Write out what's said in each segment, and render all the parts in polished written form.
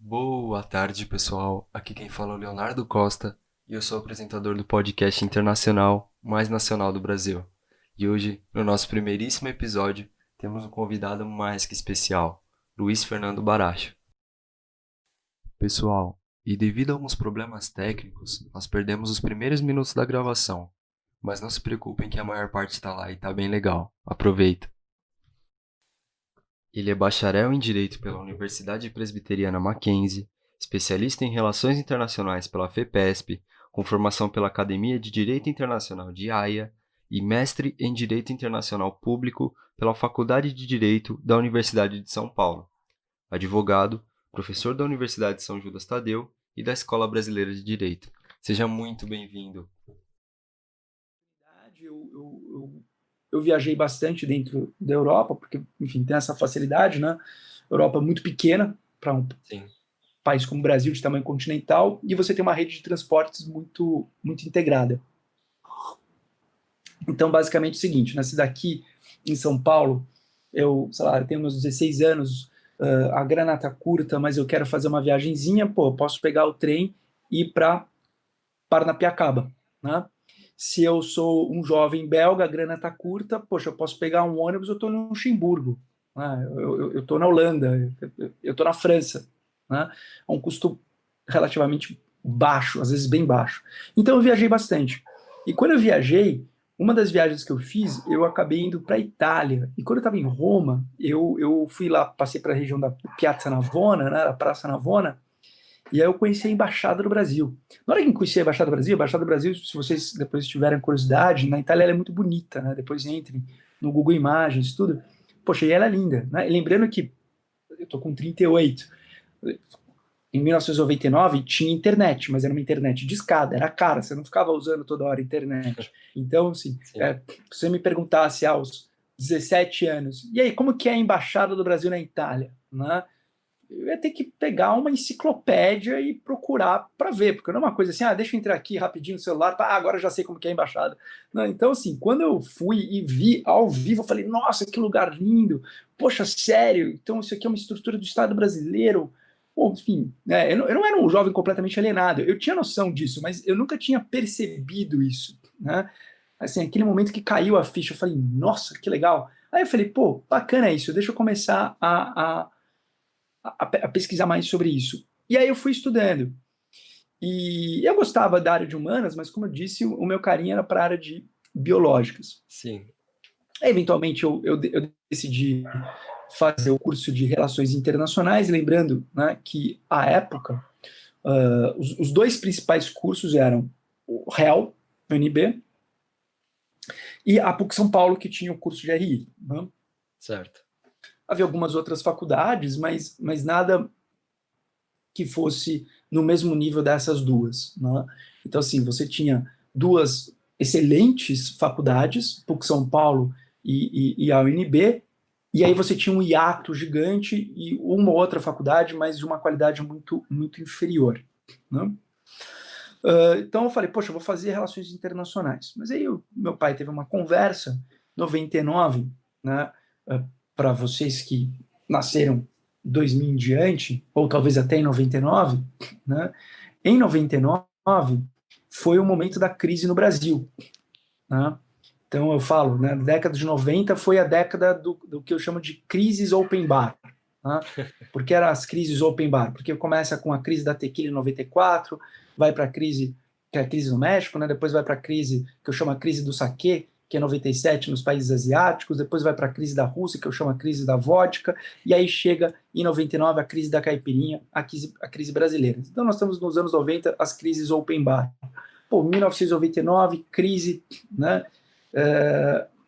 Boa tarde, pessoal. Aqui quem fala é o Leonardo Costa e eu sou apresentador do podcast internacional mais nacional do Brasil. E hoje, no nosso primeiríssimo episódio, temos um convidado mais que especial, Luiz Fernando Baracho. Pessoal, e devido a alguns problemas técnicos, nós perdemos os primeiros minutos da gravação. Mas não se preocupem que a maior parte está lá e está bem legal. Aproveita! Ele é bacharel em Direito pela Universidade Presbiteriana Mackenzie, especialista em Relações Internacionais pela FEPESP, com formação pela Academia de Direito Internacional de Haia e mestre em Direito Internacional Público pela Faculdade de Direito da Universidade de São Paulo. Advogado, professor da Universidade de São Judas Tadeu e da Escola Brasileira de Direito. Seja muito bem-vindo. Eu viajei bastante dentro da Europa, porque, enfim, tem essa facilidade, né? Europa é muito pequena para um Sim. país como o Brasil, de tamanho continental, e você tem uma rede de transportes muito integrada. Então, basicamente, é o seguinte, nasci daqui em São Paulo, sei lá, eu tenho meus 16 anos, a grana tá curta, mas eu quero fazer uma viagenzinha, pô, eu posso pegar o trem e ir para Paranapiacaba, né? Se eu sou um jovem belga, a grana está curta, poxa, eu posso pegar um ônibus, eu estou no Luxemburgo, né? Eu estou na Holanda, eu estou na França, né? A um custo relativamente baixo, às vezes bem baixo. Então eu viajei bastante. E quando eu viajei, uma das viagens que eu fiz, eu acabei indo para a Itália. E quando eu estava em Roma, eu fui lá, passei para a região da Piazza Navona, né, da Praça Navona, e aí eu conheci a Embaixada do Brasil. Na hora que eu conheci a Embaixada do Brasil, se vocês depois tiverem curiosidade, na Itália ela é muito bonita, né? Depois entrem no Google Imagens, tudo. Poxa, e ela é linda, né? E lembrando que eu tô com 38. Em 1999 tinha internet, mas era uma internet de escada, era cara, você não ficava usando toda hora a internet. Então, assim, Sim. se você me perguntasse aos 17 anos, e aí, como que é a Embaixada do Brasil na Itália? Né? Eu ia ter que pegar uma enciclopédia e procurar para ver, porque não é uma coisa assim, deixa eu entrar aqui rapidinho no celular, agora já sei como que é a embaixada. Não, então, assim, quando eu fui e vi ao vivo, eu falei, nossa, que lugar lindo, poxa, sério, então isso aqui é uma estrutura do Estado brasileiro. Bom, enfim, né, eu não era um jovem completamente alienado, eu tinha noção disso, mas eu nunca tinha percebido isso, né? Assim, aquele momento que caiu a ficha, eu falei, nossa, que legal. Aí eu falei, pô, bacana isso, deixa eu começar a pesquisar mais sobre isso. E aí eu fui estudando. E eu gostava da área de humanas, mas como eu disse, o meu carinho era para a área de biológicas. Sim. Eventualmente eu decidi fazer o curso de Relações Internacionais, lembrando, né, que à época os dois principais cursos eram o REL, UNB, e a PUC São Paulo, que tinha o curso de RI. Né? Certo. Havia algumas outras faculdades, mas nada que fosse no mesmo nível dessas duas. Né? Então, assim, você tinha duas excelentes faculdades, PUC São Paulo e a UNB, e aí você tinha um hiato gigante e uma outra faculdade, mas de uma qualidade muito inferior. Né? Então eu falei, poxa, eu vou fazer relações internacionais. Mas aí meu pai teve uma conversa, 99, né, para vocês que nasceram 2000 em diante, ou talvez até em 99, né, em 99 foi o momento da crise no Brasil. Né? Então eu falo, né, a década de 90 foi a década do que eu chamo de crises open bar. Né? Por que eram as crises open bar? Porque começa com a crise da tequila em 94, vai para a crise, que é a crise no México, né? Depois vai para a crise que eu chamo a crise do saquê, que é 97 nos países asiáticos, depois vai para a crise da Rússia, que eu chamo a crise da vodka, e aí chega em 99 a crise da caipirinha, a crise brasileira. Então nós estamos nos anos 90, as crises open bar. Pô, 1999, crise, né?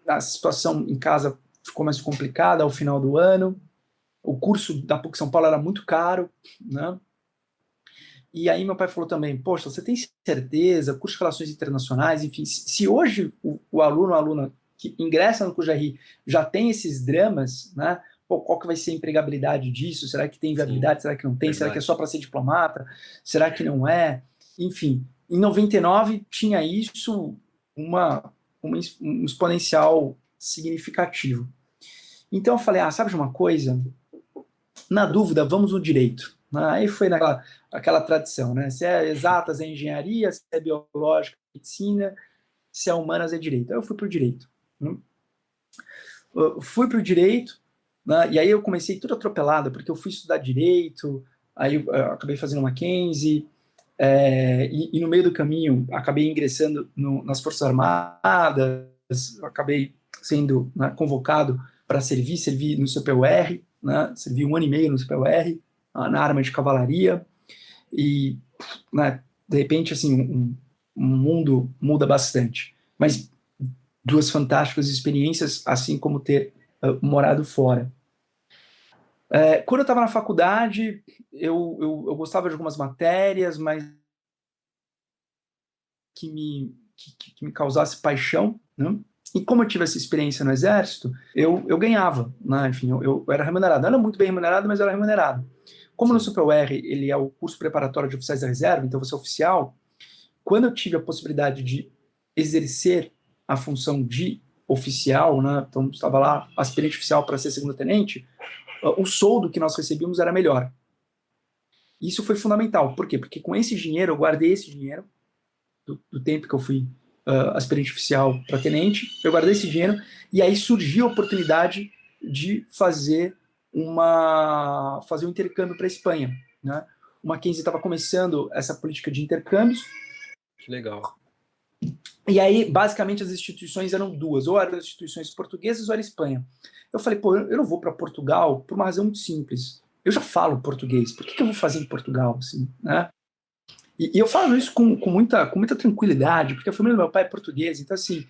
A situação em casa ficou mais complicada ao final do ano, o curso da PUC São Paulo era muito caro, né? E aí meu pai falou também, poxa, você tem certeza, curso de Relações Internacionais, enfim, se hoje o aluno ou aluna que ingressa no CUJRI já tem esses dramas, né? Pô, qual que vai ser a empregabilidade disso? Será que tem Sim. viabilidade? Será que não tem? Será que é Verdade. só para ser diplomata? Será que não é? Enfim, em 99 tinha isso um exponencial significativo. Então eu falei, sabe de uma coisa? Na dúvida, vamos no direito. né? Aí foi aquela tradição, né? Se é exatas é engenharia, se é biológica é medicina, se é humanas é direito. Aí eu fui para o direito. Né? Eu fui para o direito, né? E aí eu comecei tudo atropelado, porque eu fui estudar direito, aí eu acabei fazendo Mackenzie, e no meio do caminho acabei ingressando nas Forças Armadas, acabei sendo, né, convocado para servir no CPUR, né, servi 1 ano e meio no CPUR, na arma de cavalaria, e, né, de repente, assim, um mundo muda bastante. Mas duas fantásticas experiências, assim como ter morado fora. Quando eu estava na faculdade, eu gostava de algumas matérias, mas que me causasse paixão, né? E como eu tive essa experiência no Exército, eu ganhava, né? Enfim, eu era remunerado. Não era muito bem remunerado, mas eu era remunerado. Como no Sim. SuperUR, ele é o curso preparatório de oficiais da reserva, então você é oficial, quando eu tive a possibilidade de exercer a função de oficial, né? Então estava lá, aspirante oficial para ser segundo-tenente, o soldo que nós recebíamos era melhor. Isso foi fundamental. Por quê? Porque com esse dinheiro, eu guardei esse dinheiro, do tempo que eu fui aspirante oficial para tenente, eu guardei esse dinheiro e aí surgiu a oportunidade de fazer um intercâmbio para a Espanha, né? O Mackenzie estava começando essa política de intercâmbios. Que legal. E aí, basicamente, as instituições eram duas, ou eram instituições portuguesas ou era Espanha. Eu falei, pô, eu não vou para Portugal por uma razão muito simples. Eu já falo português, por que eu vou fazer em Portugal, assim, né? E eu falo isso com muita tranquilidade, porque a família do meu pai é portuguesa, então, assim,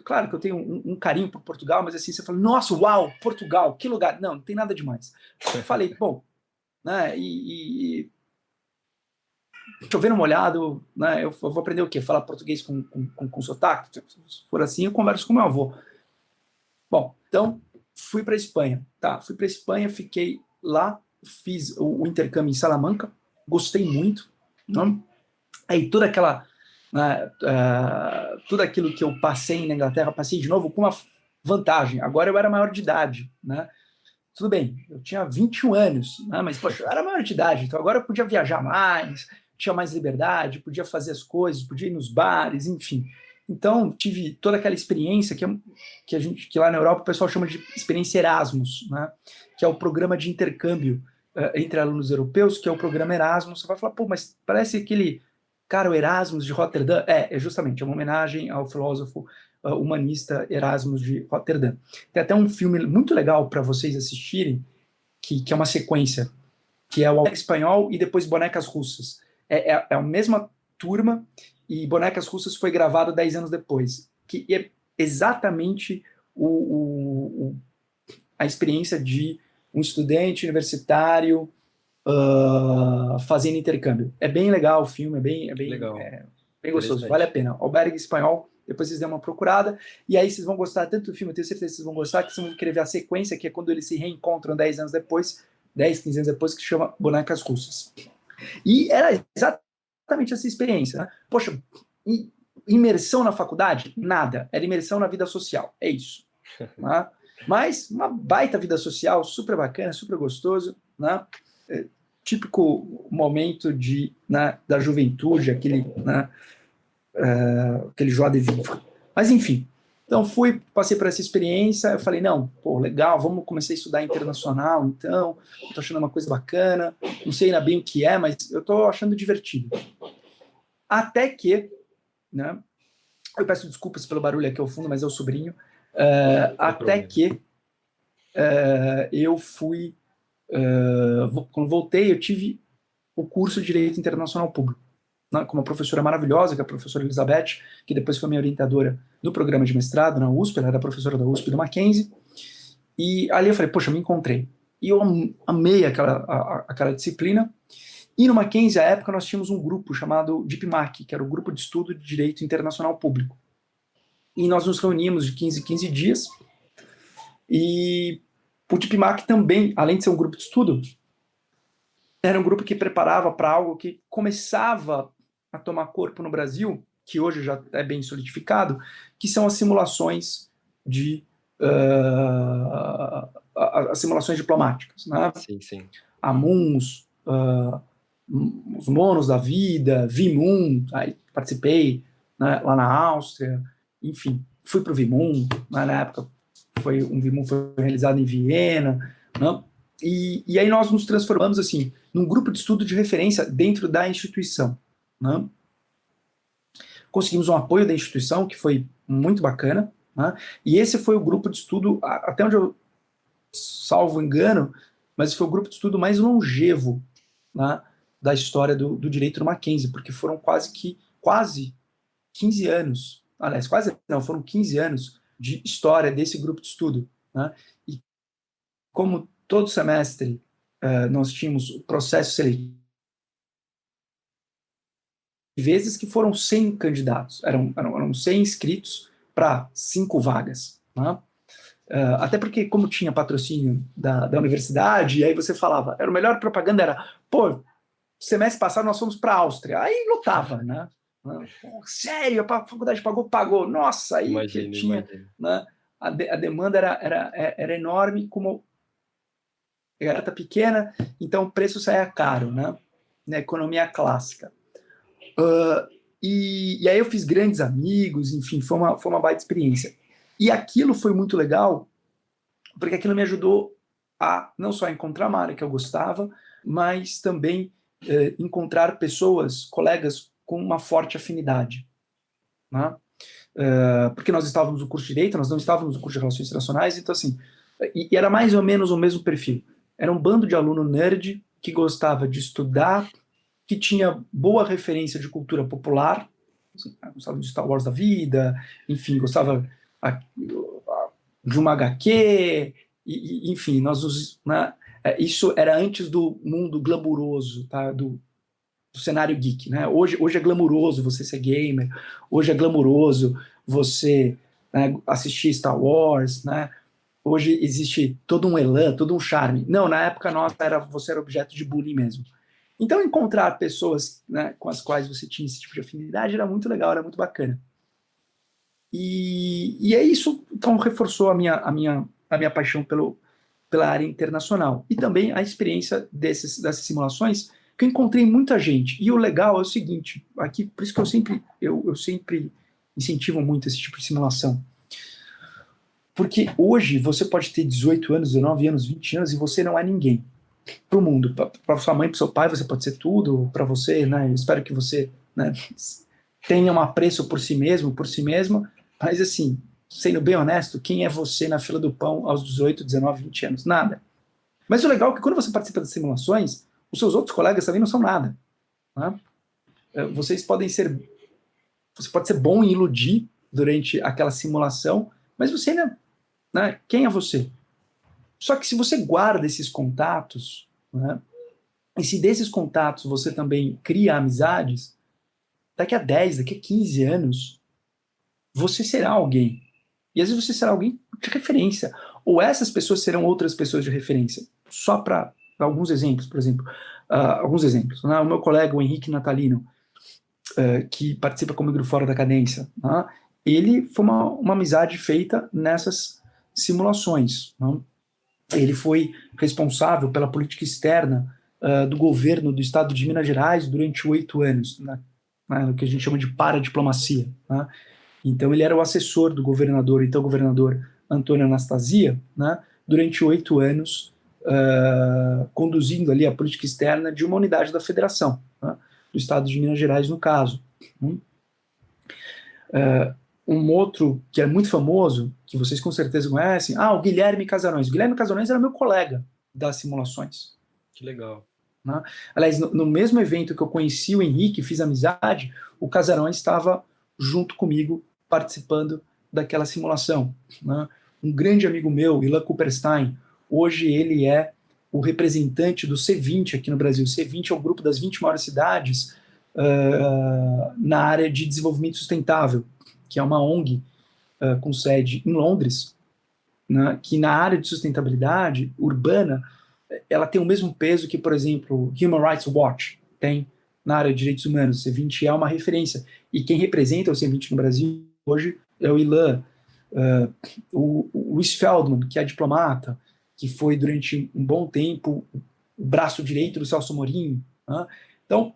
claro que eu tenho um carinho por Portugal, mas assim, você fala, nossa, uau, Portugal, que lugar. Não tem nada demais. Eu falei, bom, né, e chovendo molhado, né, eu vou aprender o quê? Falar português com sotaque? Se for assim, eu converso com meu avô. Bom, então, fui para Espanha. Tá, fui para Espanha, fiquei lá, fiz o intercâmbio em Salamanca, gostei muito, né? Aí tudo aquilo que eu passei na Inglaterra, passei de novo com uma vantagem. Agora eu era maior de idade, né? Tudo bem, eu tinha 21 anos, né? Mas, poxa, eu era maior de idade, então agora eu podia viajar mais, tinha mais liberdade, podia fazer as coisas, podia ir nos bares, enfim. Então, tive toda aquela experiência que lá na Europa o pessoal chama de experiência Erasmus, né? Que é o programa de intercâmbio entre alunos europeus, que é o programa Erasmus. Você vai falar, pô, mas parece aquele cara, o Erasmus de Roterdã. É justamente, é uma homenagem ao filósofo humanista Erasmus de Roterdã. Tem até um filme muito legal para vocês assistirem, que é uma sequência, que é o Albergue Espanhol e depois Bonecas Russas. É a mesma turma e Bonecas Russas foi gravado 10 anos depois, que é exatamente a experiência de um estudante universitário fazendo intercâmbio. É bem legal o filme, Legal. bem gostoso, vale a Interessante. pena. Albergue Espanhol, depois vocês dêem uma procurada, e aí vocês vão gostar tanto do filme, eu tenho certeza que vocês vão gostar, que vocês vão querer ver a sequência, que é quando eles se reencontram 10 anos depois, 10, 15 anos depois, que se chama Bonecas Russas. E era exatamente essa experiência. Né? Poxa, imersão na faculdade? Nada. Era imersão na vida social. É isso. Né? Mas uma baita vida social, super bacana, super gostoso. Né? Típico momento da juventude, aquele joie de vivre. Mas enfim, então passei por essa experiência, eu falei, não, pô, legal, vamos começar a estudar internacional, então, eu tô achando uma coisa bacana, não sei ainda bem o que é, mas eu tô achando divertido. Até que, né, eu peço desculpas pelo barulho aqui ao fundo, mas é o sobrinho, até que eu fui, quando voltei, eu tive o curso de Direito Internacional Público, né, com uma professora maravilhosa, que é a professora Elizabeth, que depois foi minha orientadora no programa de mestrado na USP, ela era professora da USP do Mackenzie, e ali eu falei, poxa, eu me encontrei. E eu amei aquela disciplina, e no Mackenzie, à época, nós tínhamos um grupo chamado DIPMAC, que era o Grupo de Estudo de Direito Internacional Público. E nós nos reuníamos de 15 em 15 dias, e o DIPMAC também, além de ser um grupo de estudo, era um grupo que preparava para algo que começava a tomar corpo no Brasil, que hoje já é bem solidificado, que são as simulações de as simulações diplomáticas, né? Sim, sim. A MUNS, os Monos da Vida, VIMUN, aí participei, né, lá na Áustria, enfim, fui para o VIMUN, né, na época um VIMUN foi realizado em Viena, né, e aí nós nos transformamos assim num grupo de estudo de referência dentro da instituição, né. Conseguimos um apoio da instituição que foi muito bacana, né, e esse foi o grupo de estudo, até onde eu salvo engano, mas foi o grupo de estudo mais longevo, né, da história do direito do Mackenzie, porque foram quase 15 anos, aliás, quase não, foram 15 anos de história desse grupo de estudo, né, e como todo semestre nós tínhamos o processo seletivo, vezes que foram 100 candidatos, eram 100 inscritos para 5 vagas, né. Até porque, como tinha patrocínio da universidade, e aí você falava, era o melhor propaganda era, pô, semestre passado nós fomos para a Áustria, aí lotava, né? Pô, sério, a faculdade pagou, nossa, aí que Imagino, tinha, imagino. né? A demanda era enorme, como era pequena, então o preço saía caro, né? Na economia clássica. E aí eu fiz grandes amigos, enfim, foi uma baita experiência. E aquilo foi muito legal, porque aquilo me ajudou a não só encontrar uma área que eu gostava, mas também encontrar pessoas, colegas com uma forte afinidade, né? Porque nós estávamos no curso de Direito, nós não estávamos no curso de Relações Internacionais, então assim, e era mais ou menos o mesmo perfil. Era um bando de aluno nerd que gostava de estudar, que tinha boa referência de cultura popular, assim, gostava de Star Wars da vida, enfim, gostava de uma HQ, enfim, né, isso era antes do mundo glamuroso, tá, do cenário geek, né? Hoje é glamuroso você ser gamer, hoje é glamuroso você, né, assistir Star Wars, né? Hoje existe todo um elan, todo um charme. Não, na época nossa você era objeto de bullying mesmo. Então encontrar pessoas, né, com as quais você tinha esse tipo de afinidade era muito legal, era muito bacana. E é isso, então reforçou a minha paixão pela área internacional. E também a experiência dessas simulações, que eu encontrei muita gente. E o legal é o seguinte, aqui, por isso que eu sempre incentivo muito esse tipo de simulação. Porque hoje você pode ter 18 anos, 19 anos, 20 anos e você não é ninguém para o mundo. Para sua mãe, para seu pai, você pode ser tudo. Para você, né, eu espero que você, né, tenha um apreço por si mesmo, por si mesma. Mas assim, sendo bem honesto, quem é você na fila do pão aos 18, 19, 20 anos? Nada. Mas o legal é que quando você participa das simulações, os seus outros colegas também não são nada, né? Vocês podem ser, você pode ser bom em iludir durante aquela simulação, mas você ainda, né, quem é você? Só que se você guarda esses contatos, né, e se desses contatos você também cria amizades, daqui a 10, daqui a 15 anos, você será alguém. E às vezes você será alguém de referência. Ou essas pessoas serão outras pessoas de referência. Só para alguns exemplos, por exemplo. Alguns exemplos. Né? O meu colega, o Henrique Natalino, que participa comigo do Fora da Cadência, né? Ele foi uma amizade feita nessas simulações. Né? Ele foi responsável pela política externa do governo do estado de Minas Gerais durante 8 anos, né? O que a gente chama de paradiplomacia. Né? Então ele era o assessor do governador, então governador Antônio Anastasia, né, durante 8 anos, conduzindo ali a política externa de uma unidade da federação, né, do estado de Minas Gerais, no caso. Um outro que é muito famoso, que vocês com certeza conhecem, o Guilherme Casarões. O Guilherme Casarões era meu colega das simulações. Que legal. Né? Aliás, no mesmo evento que eu conheci o Henrique, fiz amizade, o Casarões estava junto comigo participando daquela simulação. Né? Um grande amigo meu, Ilan Cooperstein, hoje ele é o representante do C20 aqui no Brasil. O C20 é o grupo das 20 maiores cidades na área de desenvolvimento sustentável, que é uma ONG com sede em Londres, né, que na área de sustentabilidade urbana ela tem o mesmo peso que, por exemplo, Human Rights Watch tem na área de direitos humanos. O C20 é uma referência. E quem representa o C20 no Brasil hoje é o Ilan, o Luiz Feldman, que é diplomata, que foi durante um bom tempo o braço direito do Celso Amorim. Né? Então,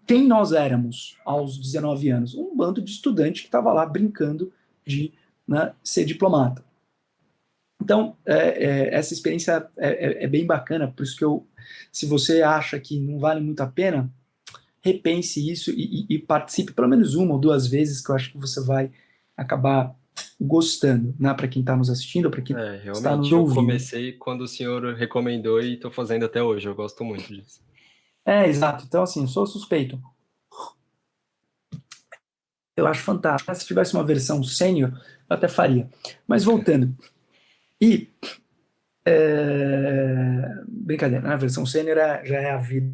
quem nós éramos aos 19 anos? Um bando de estudante que estava lá brincando de, né, ser diplomata. Então, essa experiência é bem bacana, por isso que se você acha que não vale muito a pena, repense isso e participe pelo menos uma ou duas vezes, que eu acho que você vai acabar gostando, né, para quem está nos assistindo, para quem está nos Realmente, eu ouvindo. comecei quando o senhor recomendou e estou fazendo até hoje, eu gosto muito disso. Exato. Então, assim, eu sou suspeito. Eu acho fantástico. Se tivesse uma versão sênior, eu até faria. Mas voltando. E, brincadeira, né? A versão sênior já é a vida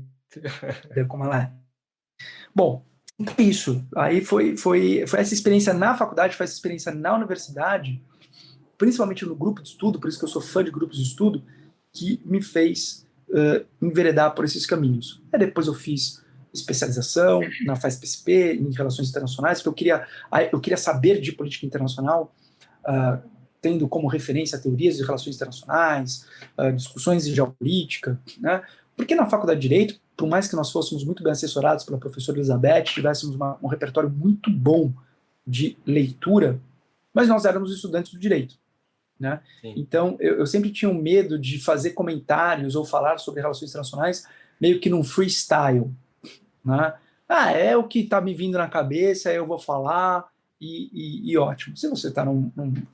como ela é. Bom, então é isso. Aí foi essa experiência na faculdade, foi essa experiência na universidade, principalmente no grupo de estudo, por isso que eu sou fã de grupos de estudo, que me fez enveredar por esses caminhos. Aí depois eu fiz especialização na FAESP-SP em relações internacionais, porque eu queria saber de política internacional, tendo como referência teorias de relações internacionais, discussões de geopolítica, né? Porque na faculdade de Direito, por mais que nós fôssemos muito bem assessorados pela professora Elizabeth, tivéssemos um repertório muito bom de leitura, mas nós éramos estudantes do direito. Né? Então, eu sempre tinha um medo de fazer comentários ou falar sobre relações internacionais meio que num freestyle. Né? É o que está me vindo na cabeça, eu vou falar e ótimo. Se você está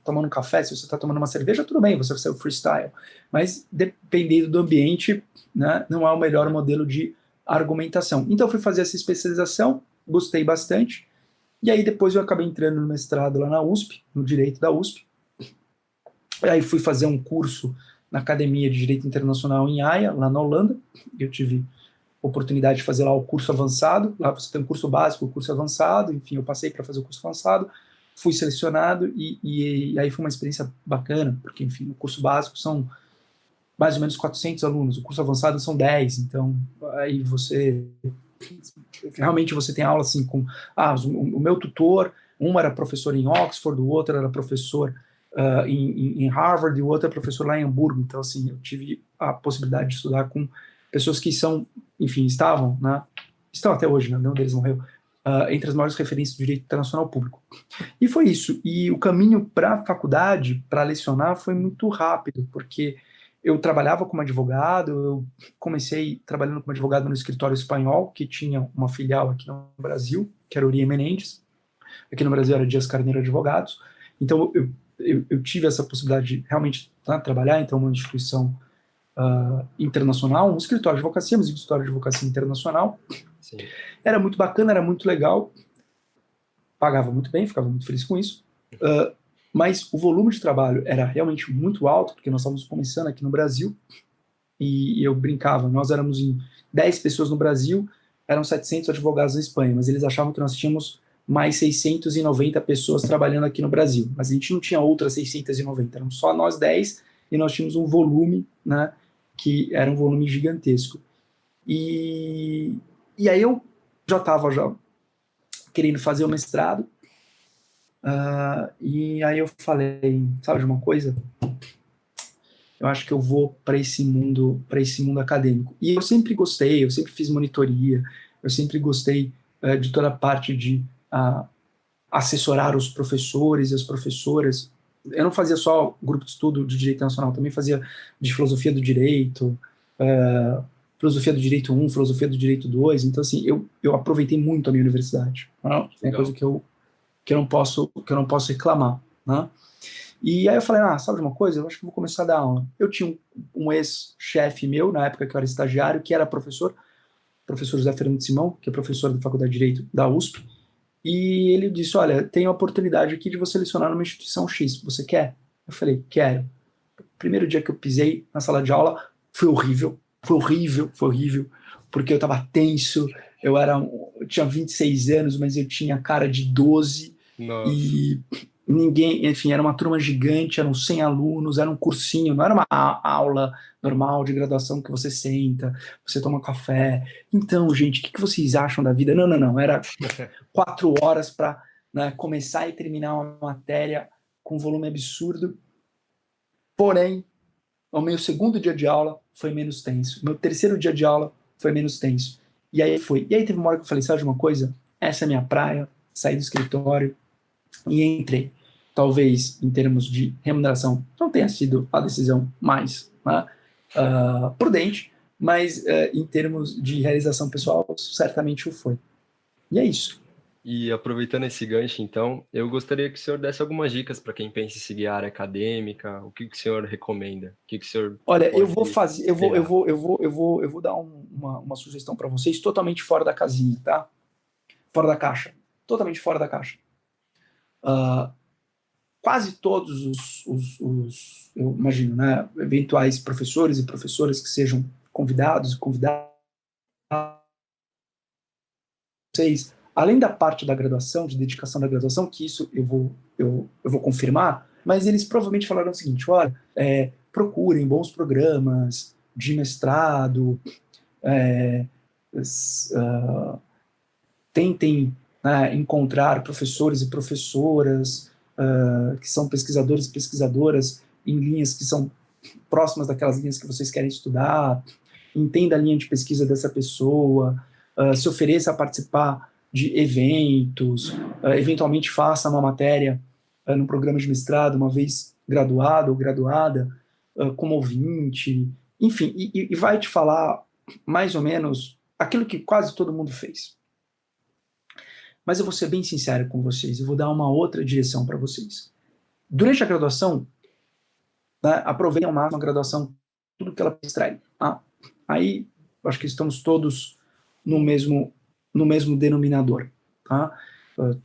tomando um café, se você está tomando uma cerveja, tudo bem, você vai ser o freestyle. Mas dependendo do ambiente, né, não é o melhor modelo de argumentação. Então, eu fui fazer essa especialização, gostei bastante, e aí depois eu acabei entrando no mestrado lá na USP, no Direito da USP. Aí fui fazer um curso na Academia de Direito Internacional em Haia, lá na Holanda. Eu tive oportunidade de fazer lá o curso avançado. Lá você tem um curso básico, o curso avançado. Enfim, eu passei para fazer o curso avançado, fui selecionado e aí foi uma experiência bacana, porque, enfim, o curso básico são mais ou menos 400 alunos, o curso avançado são 10. Então, aí realmente você tem aula assim com... o meu tutor, um era professor em Oxford, o outro era professor em Harvard e o outro é professor lá em Hamburgo. Então, assim, eu tive a possibilidade de estudar com pessoas que são, enfim, estavam, né? Estão até hoje, né? Nenhum deles morreu. Entre as maiores referências do direito internacional público. E foi isso. E o caminho para a faculdade, para lecionar, foi muito rápido, porque eu trabalhava como advogado, eu comecei trabalhando como advogado no escritório espanhol, que tinha uma filial aqui no Brasil, que era Uria Menendez. Aqui no Brasil era Dias Carneiro Advogados. Então, eu tive essa possibilidade de realmente trabalhar, então, uma instituição internacional, um escritório de advocacia, mas um escritório de advocacia internacional. Sim. Era muito bacana, era muito legal, pagava muito bem, ficava muito feliz com isso, mas o volume de trabalho era realmente muito alto, porque nós estávamos começando aqui no Brasil, e eu brincava, nós éramos em 10 pessoas no Brasil, eram 700 advogados na Espanha, mas eles achavam que nós tínhamos mais 690 pessoas trabalhando aqui no Brasil, mas a gente não tinha outras 690, eram só nós 10, e nós tínhamos um volume, né, que era um volume gigantesco. E aí eu já estava querendo fazer o mestrado, e aí eu falei, sabe de uma coisa? Eu acho que eu vou para esse mundo acadêmico. E eu sempre gostei, eu sempre fiz monitoria, eu sempre gostei de toda a parte de assessorar os professores e as professoras. Eu não fazia só grupo de estudo de direito internacional, também fazia de filosofia do direito, filosofia do direito 1, filosofia do direito 2. Então, assim, eu aproveitei muito a minha universidade. Não? É uma coisa que eu não posso reclamar. Né? E aí eu falei, sabe de uma coisa? Eu acho que vou começar a dar aula. Eu tinha um ex-chefe meu, na época que eu era estagiário, que era professor José Fernando Simão, que é professor da Faculdade de Direito da USP, e ele disse, olha, tem a oportunidade aqui de você lecionar numa instituição X, você quer? Eu falei, quero. Primeiro dia que eu pisei na sala de aula, foi horrível, porque eu estava tenso, eu tinha 26 anos, mas eu tinha cara de 12, Nossa. e ninguém, enfim, era uma turma gigante, eram 100 alunos, era um cursinho, não era uma aula normal de graduação que você senta, você toma café. Então, gente, o que vocês acham da vida? Não, era 4 horas para, né, começar e terminar uma matéria com volume absurdo. Porém, o meu segundo dia de aula foi menos tenso, o meu terceiro dia de aula foi menos tenso. E aí foi. E aí teve uma hora que eu falei, sabe de uma coisa? Essa é a minha praia, saí do escritório e entrei. Talvez, em termos de remuneração, não tenha sido a decisão mais, né, prudente, mas em termos de realização pessoal, certamente o foi. E é isso. E aproveitando esse gancho, então, eu gostaria que o senhor desse algumas dicas para quem pensa em seguir a área acadêmica. O que que o senhor recomenda? O que que o senhor Olha, eu vou pode fazer, esperar? eu vou dar uma sugestão para vocês totalmente fora da casinha, tá? Fora da caixa, totalmente fora da caixa. Uh, Quase todos eu imagino, né, eventuais professores e professoras que sejam convidados e convidadas, vocês, além da parte da graduação, de dedicação da graduação, que isso eu vou confirmar, mas eles provavelmente falaram o seguinte, olha, procurem bons programas de mestrado, tentem, né, encontrar professores e professoras que são pesquisadores e pesquisadoras em linhas que são próximas daquelas linhas que vocês querem estudar, entenda a linha de pesquisa dessa pessoa, se ofereça a participar de eventos, eventualmente faça uma matéria no programa de mestrado, uma vez graduado ou graduada, como ouvinte, enfim, e vai te falar mais ou menos aquilo que quase todo mundo fez. Mas eu vou ser bem sincero com vocês, eu vou dar uma outra direção para vocês. Durante a graduação, né, aproveitem ao máximo a graduação, tudo que ela extrai. Aí, acho que estamos todos no mesmo denominador. Tá?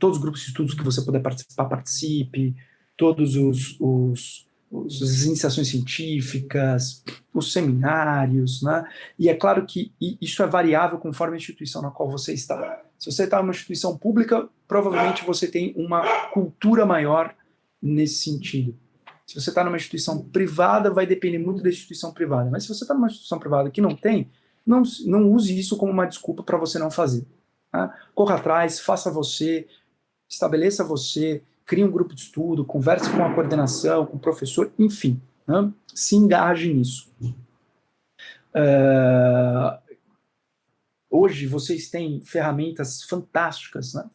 Todos os grupos de estudos que você puder participar, participe, todos as iniciações científicas, os seminários, né? E é claro que isso é variável conforme a instituição na qual você está. Se você está em uma instituição pública, provavelmente você tem uma cultura maior nesse sentido. Se você está numa instituição privada, vai depender muito da instituição privada. Mas se você está numa instituição privada que não tem, não use isso como uma desculpa para você não fazer. Tá? Corra atrás, faça você, estabeleça você, crie um grupo de estudo, converse com a coordenação, com o professor, enfim, né? Se engaje nisso. Hoje vocês têm ferramentas fantásticas, né,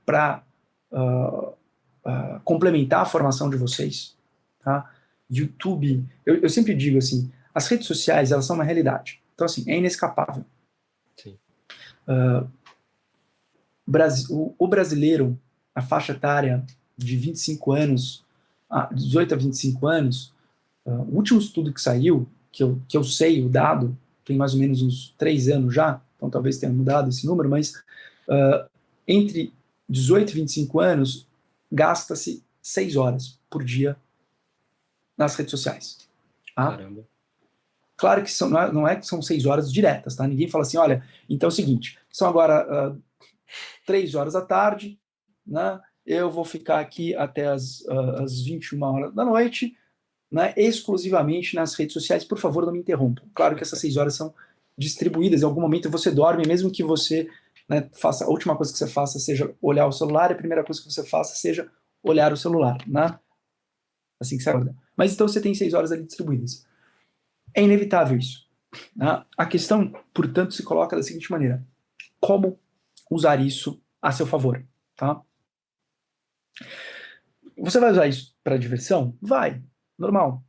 para complementar a formação de vocês. Tá? YouTube, eu sempre digo assim, as redes sociais, elas são uma realidade. Então, assim, é inescapável. Sim. O brasileiro, a faixa etária de 25 anos, 18 a 25 anos, o último estudo que saiu, que eu sei o dado, tem mais ou menos uns 3 anos já, então talvez tenha mudado esse número, mas entre 18 e 25 anos, gasta-se 6 horas por dia nas redes sociais. Tá? Caramba. Claro que não é que são 6 horas diretas, tá? Ninguém fala assim, olha, então é o seguinte, são agora 3 horas da tarde, né? Eu vou ficar aqui até as 21 horas da noite, né, exclusivamente nas redes sociais, por favor, não me interrompam. Claro que essas 6 horas são distribuídas, em algum momento você dorme, mesmo que você, né, faça, a última coisa que você faça seja olhar o celular, e a primeira coisa que você faça seja olhar o celular, né? Assim que você acorda. Mas então você tem 6 horas ali distribuídas. É inevitável isso. Né? A questão, portanto, se coloca da seguinte maneira: como usar isso a seu favor? Tá? Você vai usar isso para diversão? Vai, normal.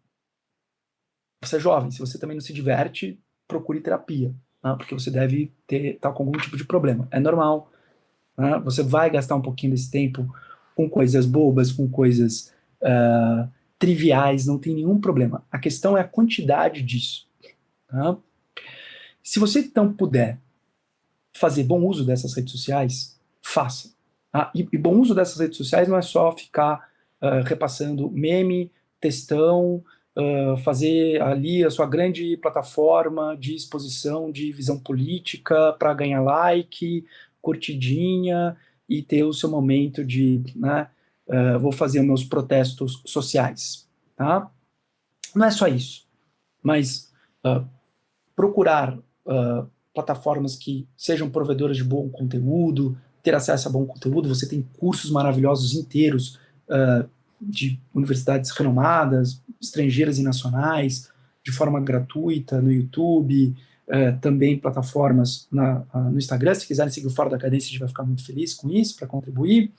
Você é jovem, se você também não se diverte, procure terapia, né? Porque você deve estar com algum tipo de problema. É normal. Né? Você vai gastar um pouquinho desse tempo com coisas bobas, com coisas triviais, não tem nenhum problema. A questão é a quantidade disso. Tá? Se você então puder fazer bom uso dessas redes sociais, faça. Tá? E bom uso dessas redes sociais não é só ficar repassando meme, textão, fazer ali a sua grande plataforma de exposição de visão política para ganhar like, curtidinha e ter o seu momento de, né, vou fazer meus protestos sociais. Tá? Não é só isso, mas procurar plataformas que sejam provedoras de bom conteúdo, ter acesso a bom conteúdo. Você tem cursos maravilhosos inteiros de universidades renomadas, estrangeiras e nacionais, de forma gratuita, no YouTube, também plataformas no Instagram. Se quiserem seguir o Fora da Cadência, a gente vai ficar muito feliz com isso, para contribuir.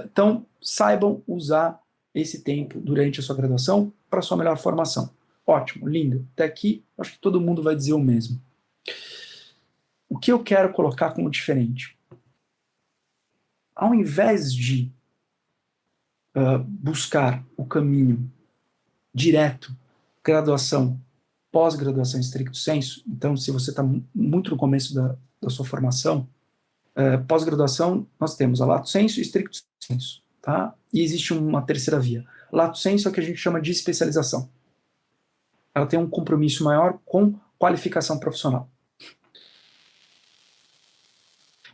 Então, saibam usar esse tempo durante a sua graduação para a sua melhor formação. Ótimo, lindo. Até aqui, acho que todo mundo vai dizer o mesmo. O que eu quero colocar como diferente? Ao invés de buscar o caminho direto, graduação, pós-graduação em stricto sensu, então se você está muito no começo da sua formação, pós-graduação nós temos a lato sensu e stricto sensu, tá? E existe uma terceira via. Lato sensu é o que a gente chama de especialização. Ela tem um compromisso maior com qualificação profissional.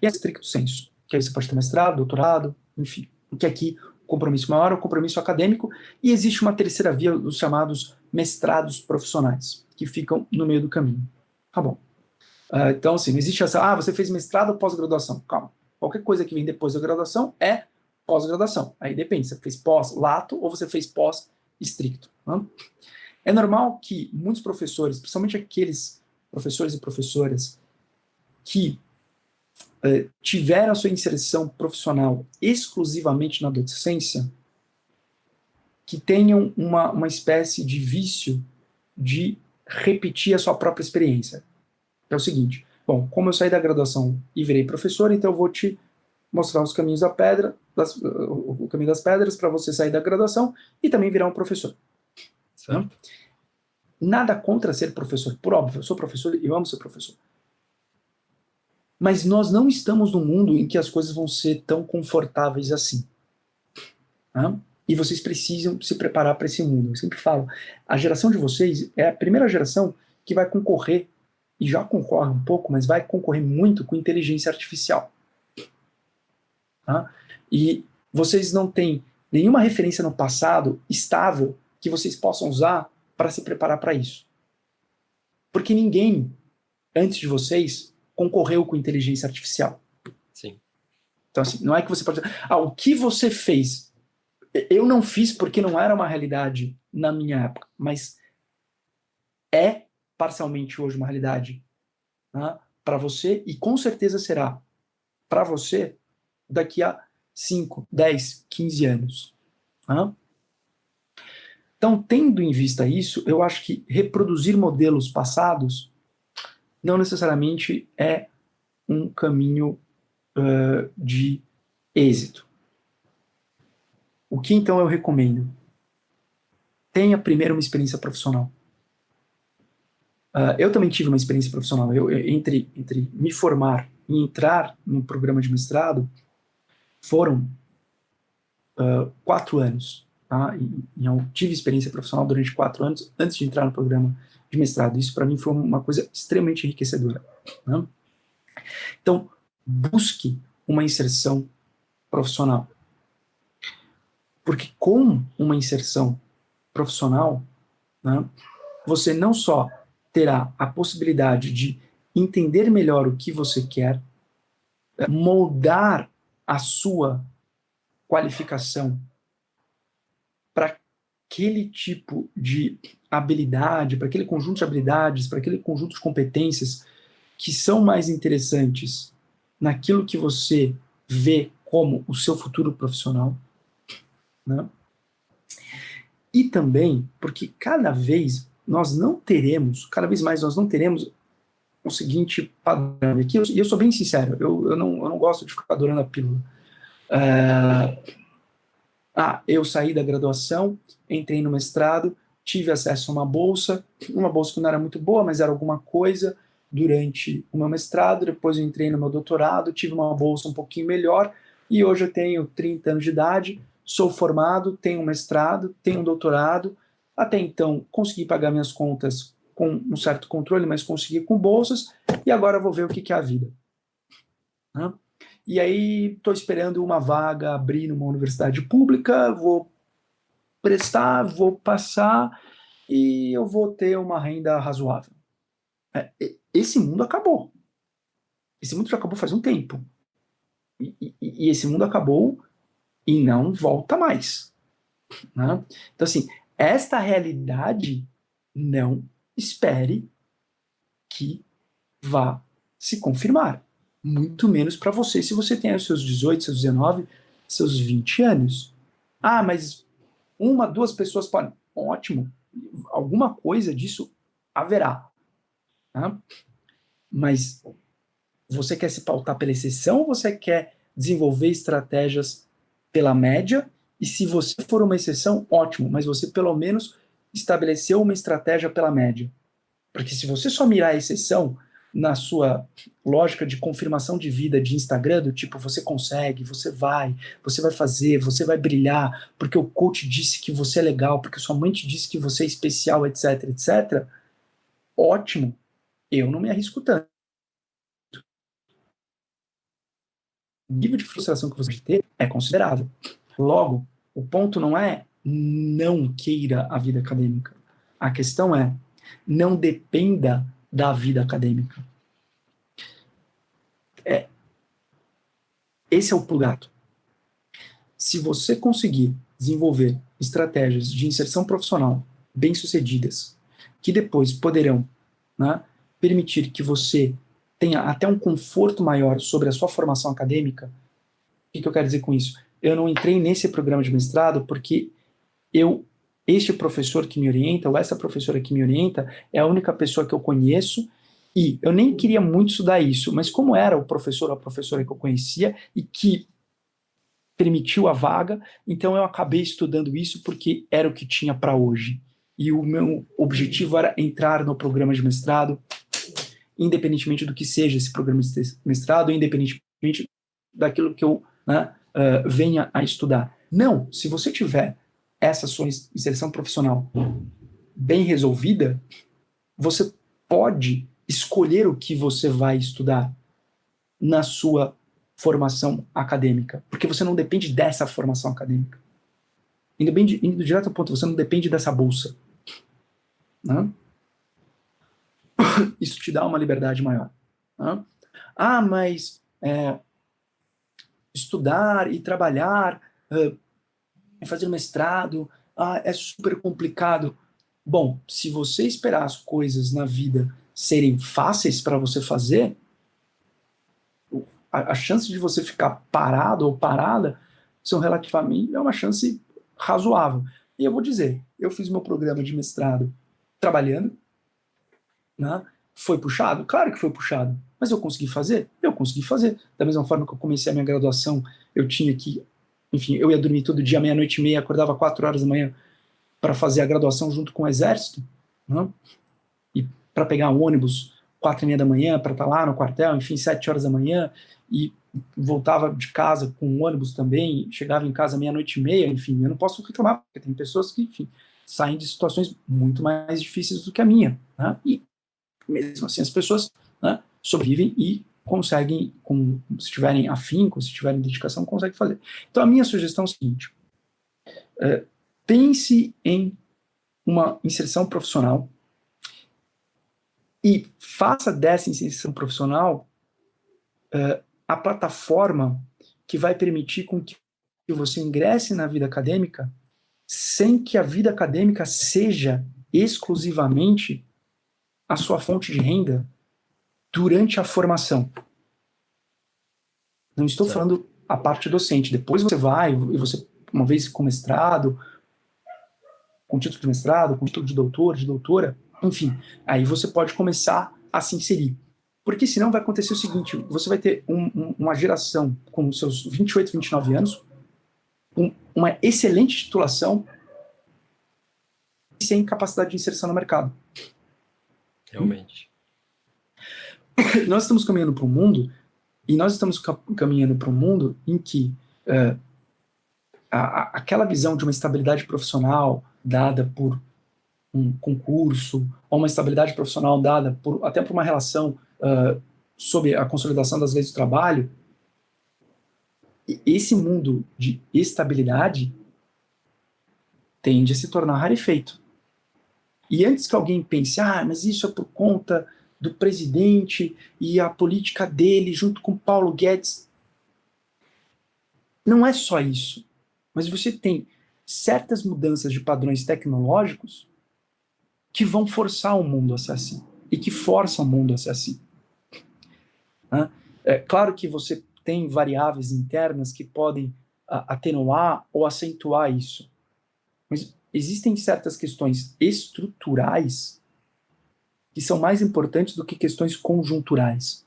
E a stricto sensu, que aí você pode ter mestrado, doutorado, enfim, que aqui o compromisso maior é o compromisso acadêmico, e existe uma terceira via, os chamados mestrados profissionais, que ficam no meio do caminho. Tá bom. Então, assim, não existe essa, você fez mestrado ou pós-graduação. Calma. Qualquer coisa que vem depois da graduação é pós-graduação. Aí depende, você fez pós-lato ou você fez pós-estricto. Né? É normal que muitos professores, principalmente aqueles professores e professoras que tiveram a sua inserção profissional exclusivamente na docência, que tenham uma espécie de vício de repetir a sua própria experiência. É o seguinte, bom, como eu saí da graduação e virei professor, então eu vou te mostrar os caminhos da pedra, o caminho das pedras para você sair da graduação e também virar um professor. Né? Nada contra ser professor, por óbvio, eu sou professor e eu amo ser professor. Mas nós não estamos num mundo em que as coisas vão ser tão confortáveis assim. Né? E vocês precisam se preparar para esse mundo. Eu sempre falo, a geração de vocês é a primeira geração que vai concorrer, e já concorre um pouco, mas vai concorrer muito com inteligência artificial. Tá? E vocês não têm nenhuma referência no passado estável que vocês possam usar para se preparar para isso. Porque ninguém, antes de vocês, concorreu com inteligência artificial. Sim. Então, assim, não é que você pode dizer, o que você fez? Eu não fiz porque não era uma realidade na minha época, mas é parcialmente hoje uma realidade, né, para você, e com certeza será para você daqui a 5, 10, 15 anos. Né? Então, tendo em vista isso, eu acho que reproduzir modelos passados não necessariamente é um caminho de êxito. O que então eu recomendo? Tenha primeiro uma experiência profissional. Eu também tive uma experiência profissional. Entre me formar e entrar no programa de mestrado, foram 4 anos. Tá? E eu tive experiência profissional durante 4 anos antes de entrar no programa de mestrado. Isso para mim foi uma coisa extremamente enriquecedora. Né? Então, busque uma inserção profissional. Porque com uma inserção profissional, né, você não só terá a possibilidade de entender melhor o que você quer, moldar a sua qualificação para aquele tipo de habilidade, para aquele conjunto de habilidades, para aquele conjunto de competências que são mais interessantes naquilo que você vê como o seu futuro profissional, né? E também porque cada vez mais nós não teremos o seguinte padrão. Aqui eu sou bem sincero, eu não gosto de ficar adorando a pílula. Eu saí da graduação, entrei no mestrado, tive acesso a uma bolsa que não era muito boa, mas era alguma coisa durante o meu mestrado, depois eu entrei no meu doutorado, tive uma bolsa um pouquinho melhor, e hoje eu tenho 30 anos de idade, sou formado, tenho um mestrado, tenho um doutorado, até então consegui pagar minhas contas com um certo controle, mas consegui com bolsas, e agora vou ver o que é a vida. Né? E aí estou esperando uma vaga abrir numa universidade pública, vou prestar, vou passar e eu vou ter uma renda razoável. Esse mundo acabou. Esse mundo já acabou faz um tempo. E esse mundo acabou e não volta mais. Né? Então, assim, esta realidade, não espere que vá se confirmar. Muito menos para você se você tem os seus 18, seus 19, seus 20 anos. Ah, mas uma, duas pessoas podem. Ótimo. Alguma coisa disso haverá. Tá? Mas você quer se pautar pela exceção ou você quer desenvolver estratégias pela média? E se você for uma exceção, ótimo, mas você pelo menos estabeleceu uma estratégia pela média. Porque se você só mirar a exceção na sua lógica de confirmação de vida de Instagram, do tipo, você consegue, você vai fazer, você vai brilhar, porque o coach disse que você é legal, porque sua mãe te disse que você é especial, etc, etc, ótimo, eu não me arrisco tanto. O nível de frustração que você vai ter é considerável. Logo, o ponto não é não queira a vida acadêmica. A questão é não dependa da vida acadêmica. Esse é o pulo do gato. Se você conseguir desenvolver estratégias de inserção profissional bem-sucedidas, que depois poderão, né, permitir que você tenha até um conforto maior sobre a sua formação acadêmica, o que eu quero dizer com isso? Eu não entrei nesse programa de mestrado porque este professor que me orienta, ou essa professora que me orienta, é a única pessoa que eu conheço, e eu nem queria muito estudar isso, mas como era o professor ou a professora que eu conhecia e que permitiu a vaga, então eu acabei estudando isso porque era o que tinha para hoje. E o meu objetivo era entrar no programa de mestrado, independentemente do que seja esse programa de mestrado, independentemente daquilo que eu, né, venha a estudar. Não, se você tiver essa sua inserção profissional bem resolvida, você pode escolher o que você vai estudar na sua formação acadêmica, porque você não depende dessa formação acadêmica. Indo direto ao ponto, você não depende dessa bolsa. Né? Isso te dá uma liberdade maior. Né? Ah, mas estudar e trabalhar, fazer mestrado, é super complicado. Bom, se você esperar as coisas na vida serem fáceis para você fazer, a chance de você ficar parado ou parada são relativamente, é uma chance razoável. E eu vou dizer, eu fiz meu programa de mestrado trabalhando, né? Foi puxado? Claro que foi puxado. Mas eu consegui fazer? Eu consegui fazer. Da mesma forma que eu comecei a minha graduação, eu tinha que, enfim, eu ia dormir todo dia, meia-noite e meia, acordava 4 horas da manhã para fazer a graduação junto com o exército, né? E para pegar um ônibus 4:30 da manhã para estar lá no quartel, enfim, 7 horas da manhã, e voltava de casa com um ônibus também, chegava em casa meia-noite e meia, enfim, eu não posso reclamar, porque tem pessoas que, enfim, saem de situações muito mais difíceis do que a minha, né? E mesmo assim as pessoas, né, sobrevivem e conseguem, se tiverem afinco, se tiverem dedicação, conseguem fazer. Então a minha sugestão é o seguinte, pense em uma inserção profissional e faça dessa inserção profissional a plataforma que vai permitir com que você ingresse na vida acadêmica sem que a vida acadêmica seja exclusivamente a sua fonte de renda durante a formação. Não estou Certo. falando a parte docente. Depois você vai, e você, uma vez com mestrado, com título de mestrado, com título de doutor, de doutora, enfim, aí você pode começar a se inserir. Porque senão vai acontecer o seguinte, você vai ter uma geração com seus 28, 29 anos, com uma excelente titulação e sem capacidade de inserção no mercado. Realmente. Nós estamos caminhando para um mundo, e nós estamos caminhando para um mundo em que aquela visão de uma estabilidade profissional dada por um concurso, ou uma estabilidade profissional dada até por uma relação sob a consolidação das leis do trabalho, esse mundo de estabilidade tende a se tornar rarefeito. E antes que alguém pense, mas isso é por conta do presidente e a política dele junto com Paulo Guedes, não é só isso. Mas você tem certas mudanças de padrões tecnológicos que vão forçar o mundo a ser assim, e que forçam o mundo a ser assim. Né? É claro que você tem variáveis internas que podem atenuar ou acentuar isso, mas existem certas questões estruturais que são mais importantes do que questões conjunturais.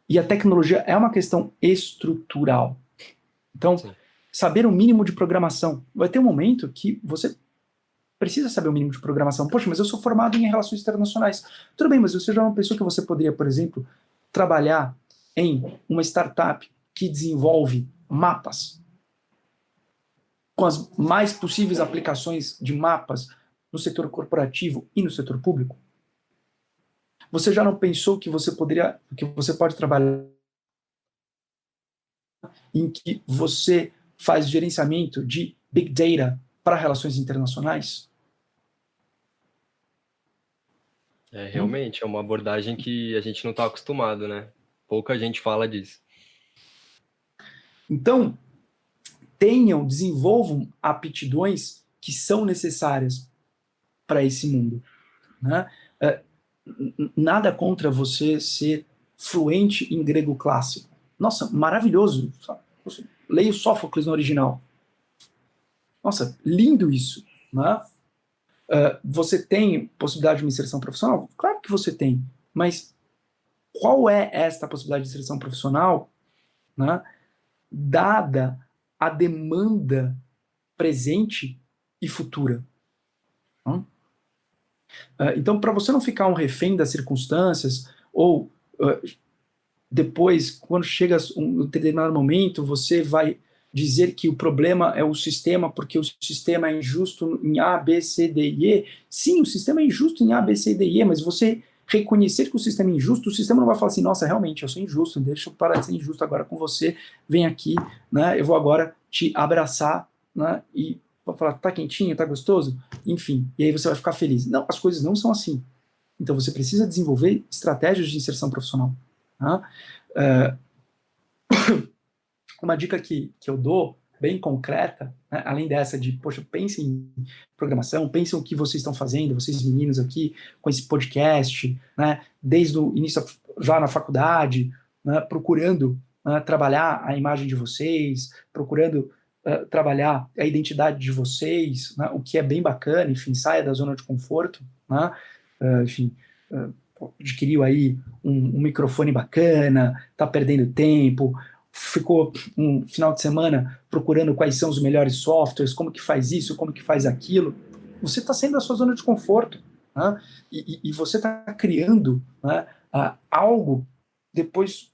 E a tecnologia é uma questão estrutural. Então, Sim. saber o mínimo de programação. Vai ter um momento que você precisa saber o mínimo de programação. Poxa, mas eu sou formado em relações internacionais. Tudo bem, mas você já é uma pessoa que você poderia, por exemplo, trabalhar em uma startup que desenvolve mapas com as mais possíveis aplicações de mapas no setor corporativo e no setor público? Você já não pensou que você poderia, que você pode trabalhar em que você faz gerenciamento de Big Data para relações internacionais? Realmente, é uma abordagem que a gente não está acostumado, né? Pouca gente fala disso. Então, desenvolvam aptidões que são necessárias para esse mundo. Né? Nada contra você ser fluente em grego clássico. Nossa, maravilhoso. Leia o Sófocles no original. Nossa, lindo isso. Né? Você tem possibilidade de uma inserção profissional? Claro que você tem, mas qual é esta possibilidade de inserção profissional, né, dada a demanda presente e futura? Né? Então, para você não ficar um refém das circunstâncias, ou depois, quando chega um determinado momento, você vai dizer que o problema é o sistema porque o sistema é injusto em A, B, C, D e E. Sim, o sistema é injusto em A, B, C, D e E, mas você reconhecer que o sistema é injusto, o sistema não vai falar assim, nossa, realmente, eu sou injusto, deixa eu parar de ser injusto agora com você, vem aqui, né, eu vou agora te abraçar, né, e vou falar, tá quentinho, tá gostoso? Enfim, e aí você vai ficar feliz. Não, as coisas não são assim. Então você precisa desenvolver estratégias de inserção profissional. Tá? Uma dica que eu dou, bem concreta, né, além dessa de, poxa, pensem em programação, pensem o que vocês estão fazendo, vocês meninos aqui, com esse podcast, né, desde o início, já na faculdade, né, procurando trabalhar a imagem de vocês, procurando trabalhar a identidade de vocês, né, o que é bem bacana, enfim, saia da zona de conforto, né, enfim, adquiriu aí um microfone bacana, tá perdendo tempo, ficou um final de semana procurando quais são os melhores softwares, como que faz isso, como que faz aquilo, você está saindo da sua zona de conforto, né? E você está criando, né, algo depois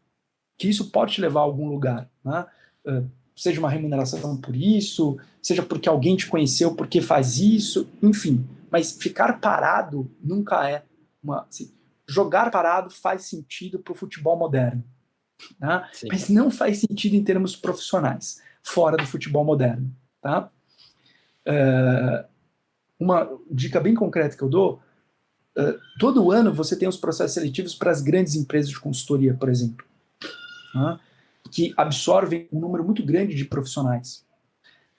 que isso pode te levar a algum lugar, né? Seja uma remuneração por isso, seja porque alguém te conheceu porque faz isso, enfim. Mas ficar parado nunca é uma... Assim, jogar parado faz sentido para o futebol moderno, tá? Sim. Mas não faz sentido em termos profissionais, fora do futebol moderno. Tá? Uma dica bem concreta que eu dou, todo ano você tem os processos seletivos para as grandes empresas de consultoria, por exemplo, tá? Que absorvem um número muito grande de profissionais,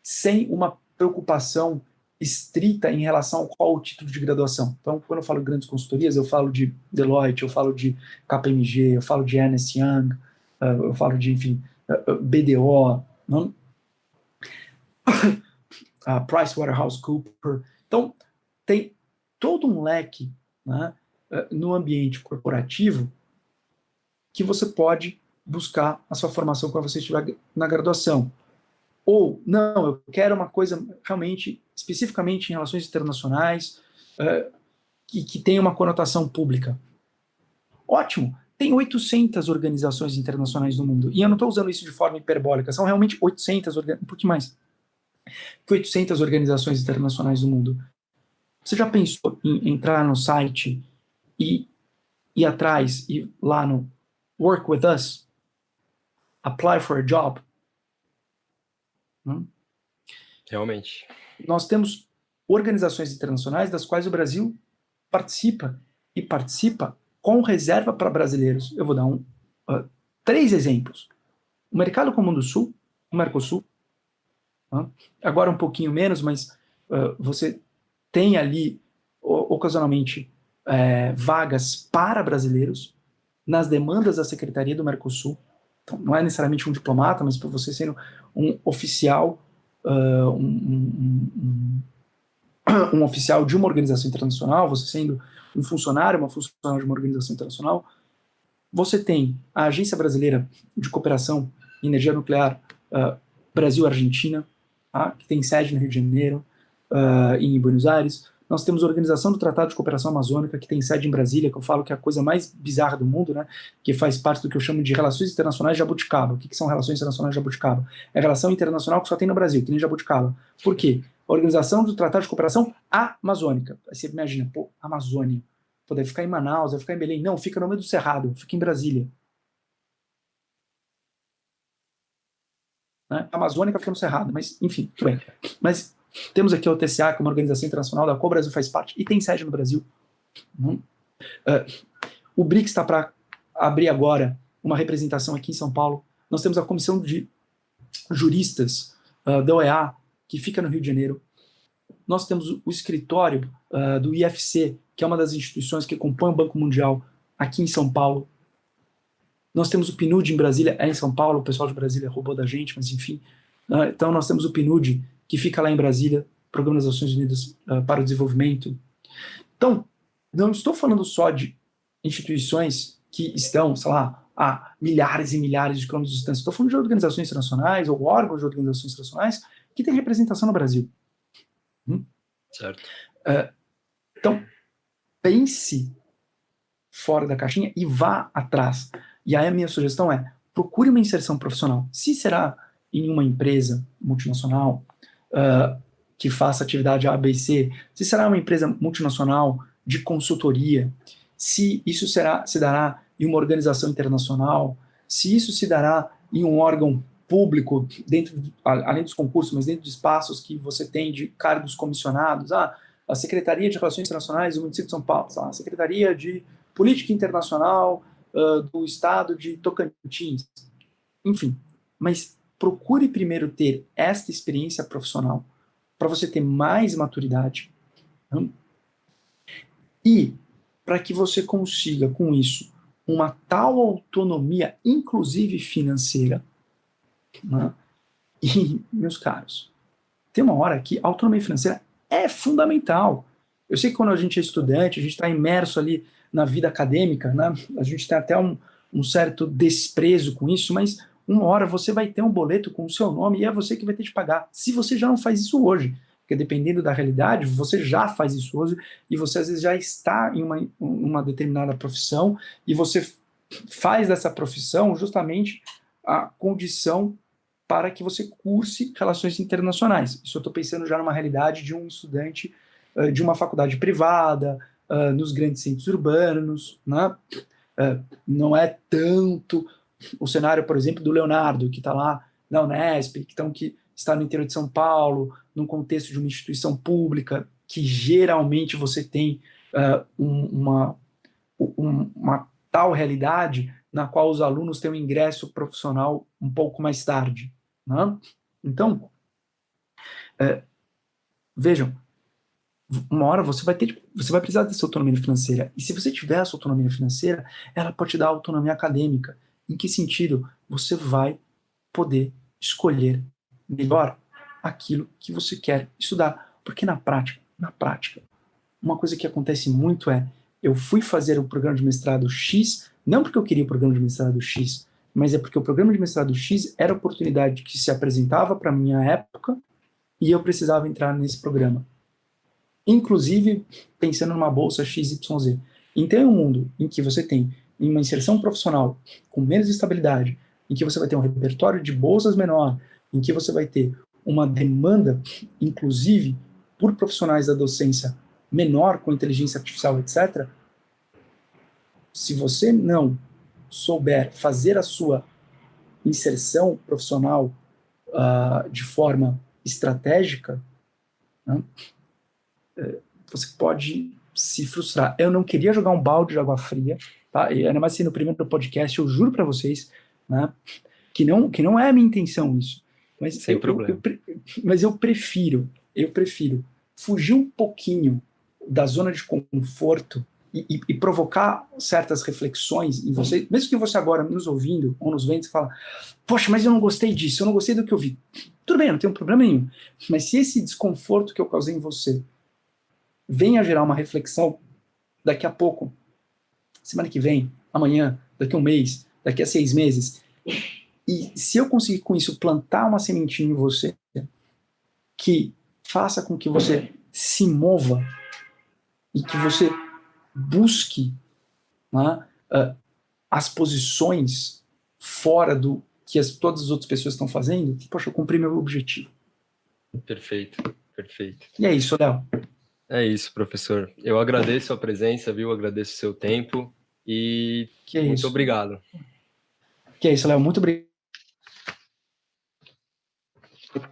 sem uma preocupação estrita em relação ao qual o título de graduação. Então, quando eu falo de grandes consultorias, eu falo de Deloitte, eu falo de KPMG, eu falo de Ernst Young, eu falo de, enfim, BDO, não? PricewaterhouseCoopers. Então, tem todo um leque, né, no ambiente corporativo que você pode buscar a sua formação quando você estiver na graduação. Ou, não, eu quero uma coisa realmente, especificamente em relações internacionais, que tenha uma conotação pública. Ótimo, tem 800 organizações internacionais no mundo. E eu não estou usando isso de forma hiperbólica, são realmente 800, um pouquinho mais que 800 organizações internacionais no mundo. Você já pensou em entrar no site e ir atrás, e lá no Work With Us, Apply for a Job? Realmente. Nós temos organizações internacionais das quais o Brasil participa, e participa com reserva para brasileiros. Eu vou dar três exemplos. O Mercado Comum do Sul, o Mercosul, Tá? Agora um pouquinho menos, mas você tem ali, ocasionalmente, vagas para brasileiros nas demandas da Secretaria do Mercosul. Então, não é necessariamente um diplomata, mas para você sendo um oficial, um oficial de uma organização internacional, você sendo um funcionário, uma funcionária de uma organização internacional, você tem a Agência Brasileira de Cooperação em Energia Nuclear, Brasil-Argentina, tá? Que tem sede no Rio de Janeiro, em Buenos Aires. Nós temos a Organização do Tratado de Cooperação Amazônica, que tem sede em Brasília, que eu falo que é a coisa mais bizarra do mundo, né? Que faz parte do que eu chamo de Relações Internacionais de Jabuticaba. O que são Relações Internacionais de Jabuticaba? É relação internacional que só tem no Brasil, que nem Jabuticaba. Por quê? A Organização do Tratado de Cooperação Amazônica. Aí você imagina, pô, Amazônia. Pô, deve ficar em Manaus, deve ficar em Belém. Não, fica no meio do Cerrado, fica em Brasília. Né? A Amazônica fica no Cerrado, mas enfim, tudo bem. Mas temos aqui a OTCA, que é uma organização internacional da qual o Brasil faz parte, e tem sede no Brasil. O BRICS está para abrir agora uma representação aqui em São Paulo. Nós temos a Comissão de Juristas da OEA, que fica no Rio de Janeiro. Nós temos o escritório do IFC, que é uma das instituições que compõe o Banco Mundial, aqui em São Paulo. Nós temos o PNUD em Brasília, é em São Paulo, o pessoal de Brasília roubou da gente, mas enfim. Então nós temos o PNUD, que fica lá em Brasília, Programa das Nações Unidas para o Desenvolvimento. Então, não estou falando só de instituições que estão, sei lá, a milhares e milhares de quilômetros de distância. Estou falando de organizações internacionais ou órgãos de organizações internacionais que têm representação no Brasil. Certo. Então, pense fora da caixinha e vá atrás. E aí a minha sugestão é, procure uma inserção profissional. Se será em uma empresa multinacional que faça atividade A, B e C, se será uma empresa multinacional de consultoria, se isso se dará em uma organização internacional, se isso se dará em um órgão público, além dos concursos, mas dentro de espaços que você tem de cargos comissionados, a Secretaria de Relações Internacionais do município de São Paulo, a Secretaria de Política Internacional do Estado de Tocantins, enfim, mas procure primeiro ter esta experiência profissional para você ter mais maturidade e para que você consiga, com isso, uma tal autonomia, inclusive financeira, né? E, meus caros, tem uma hora que a autonomia financeira é fundamental. Eu sei que quando a gente é estudante, a gente está imerso ali na vida acadêmica, né? A gente tem até um certo desprezo com isso, mas uma hora você vai ter um boleto com o seu nome e é você que vai ter de pagar. Se você já não faz isso hoje, porque dependendo da realidade, você já faz isso hoje e você às vezes já está em uma determinada profissão e você faz dessa profissão justamente a condição para que você curse relações internacionais. Isso eu estou pensando já numa realidade de um estudante de uma faculdade privada, nos grandes centros urbanos, né? Não é tanto o cenário, por exemplo, do Leonardo, que está lá na Unesp, que está no interior de São Paulo, num contexto de uma instituição pública, que geralmente você tem uma tal realidade na qual os alunos têm um ingresso profissional um pouco mais tarde. Né? Então, vejam, uma hora você vai precisar dessa autonomia financeira. E se você tiver essa autonomia financeira, ela pode te dar autonomia acadêmica. Em que sentido? Você vai poder escolher melhor aquilo que você quer estudar. Porque na prática, uma coisa que acontece muito é, eu fui fazer o programa de mestrado X, não porque eu queria o programa de mestrado X, mas é porque o programa de mestrado X era a oportunidade que se apresentava para a minha época e eu precisava entrar nesse programa. Inclusive, pensando numa bolsa XYZ. Então, é um mundo em que você tem uma inserção profissional com menos estabilidade, em que você vai ter um repertório de bolsas menor, em que você vai ter uma demanda, inclusive, por profissionais da docência menor, com inteligência artificial, etc., se você não souber fazer a sua inserção profissional de forma estratégica, né, você pode se frustrar. Eu não queria jogar um balde de água fria, tá? E ainda mais assim no primeiro podcast, eu juro para vocês, né, que não é a minha intenção isso. Mas Sem problema. mas eu prefiro fugir um pouquinho da zona de conforto e provocar certas reflexões em você, mesmo que você agora nos ouvindo ou nos vendo, você fala, poxa, mas eu não gostei disso, eu não gostei do que eu vi. Tudo bem, não tem um problema nenhum. Mas se esse desconforto que eu causei em você venha gerar uma reflexão daqui a pouco, semana que vem, amanhã, daqui a um mês, daqui a 6 meses, e se eu conseguir com isso plantar uma sementinha em você que faça com que você se mova e que você busque, né, as posições fora do que todas as outras pessoas estão fazendo, poxa, eu cumpri meu objetivo. Perfeito, perfeito. E é isso, Léo. É isso, professor. Eu agradeço a presença, viu? Agradeço o seu tempo e Que é muito isso. obrigado. Que é isso, Léo. Muito obrigado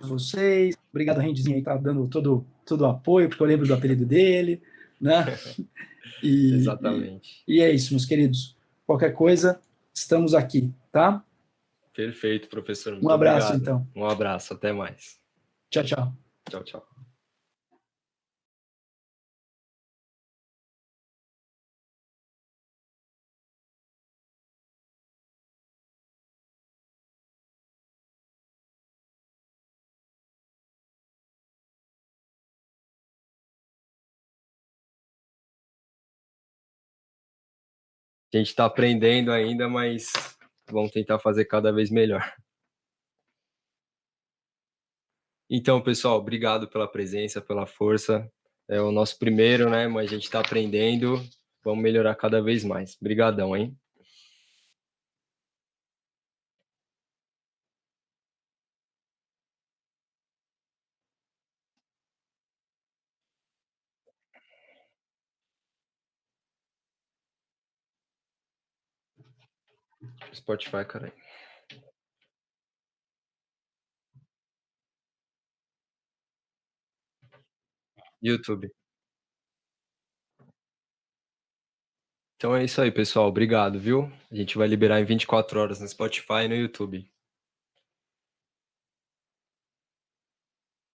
a vocês. Obrigado, Rendizinho, aí, tá dando todo o apoio, porque eu lembro do apelido dele, né? E, Exatamente. e é isso, meus queridos. Qualquer coisa, estamos aqui, tá? Perfeito, professor. Um Muito abraço, obrigado. então. Um abraço. Até mais. Tchau, tchau. Tchau, tchau. A gente está aprendendo ainda, mas vamos tentar fazer cada vez melhor. Então, pessoal, obrigado pela presença, pela força. É o nosso primeiro, né? Mas a gente está aprendendo. Vamos melhorar cada vez mais. Obrigadão, hein? Spotify, cara. YouTube. Então é isso aí, pessoal. Obrigado, viu? A gente vai liberar em 24 horas no Spotify e no YouTube.